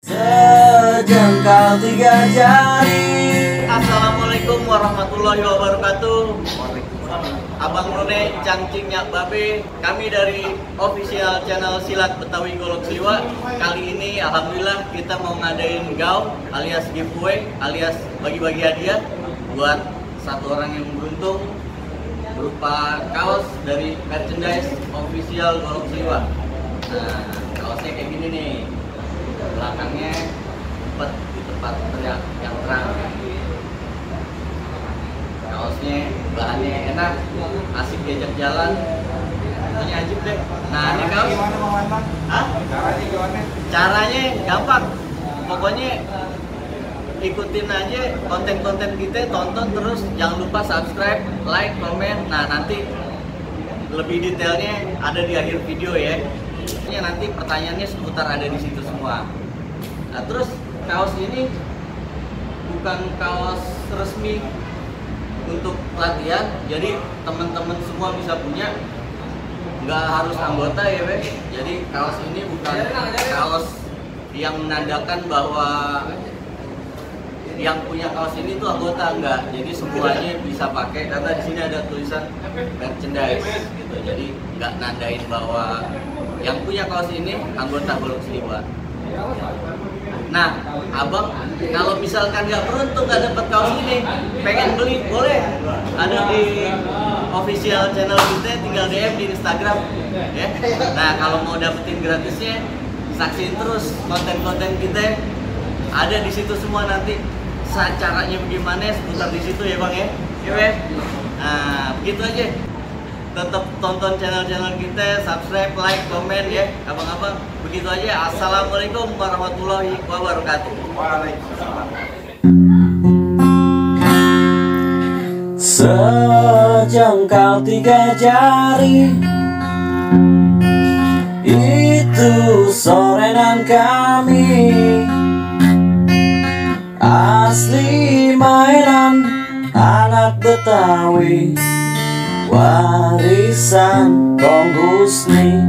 Sejengkal tiga jari. Assalamualaikum warahmatullahi wabarakatuh. Abang None Cangcingnya Babe. Kami dari official channel Silat Betawi Golok Sliwa. Kali ini alhamdulillah kita mau ngadain gaw alias giveaway alias bagi-bagi hadiah buat satu orang yang beruntung berupa kaos dari merchandise official Golok Sliwa. Nah, kaosnya kayak gini nih. Belakangnya tempat di tempat yang terang. Kaosnya bahannya enak, asik diajak jalan, pokoknya ajib deh. Nah ini kaos. Hah? Caranya gampang. Pokoknya ikutin aja konten-konten kita, tonton terus, jangan lupa subscribe, like, komen. Nah nanti lebih detailnya ada di akhir video ya. Nanti pertanyaannya seputar ada di situ semua. Nah terus kaos ini bukan kaos resmi untuk pelatihan, jadi teman-teman semua bisa punya, nggak harus anggota ya Be. Jadi kaos ini bukan kaos yang menandakan bahwa yang punya kaos ini tuh anggota, enggak. Jadi semuanya bisa pakai karena di sini ada tulisan merchandise gitu. Jadi nggak nandain bahwa yang punya kaos ini anggota Golok Sliwa. Nah, abang kalau misalkan nggak beruntung nggak dapat kaos ini, pengen beli boleh, ada di official channel kita, tinggal DM di Instagram ya. Nah kalau mau dapetin gratisnya, saksiin terus konten-konten kita, ada di situ semua nanti. Caranya bagaimana seputar di situ ya bang ya. Oke, nah begitu aja. Tetap tonton channel-channel kita, subscribe, like, komen ya abang-abang. Begitu aja. Assalamualaikum warahmatullahi wabarakatuh. Waalaikumsalam. Sejengkal tiga jari, itu sorenan kami. Asli mainan anak Betawi, warisan Kong Husni.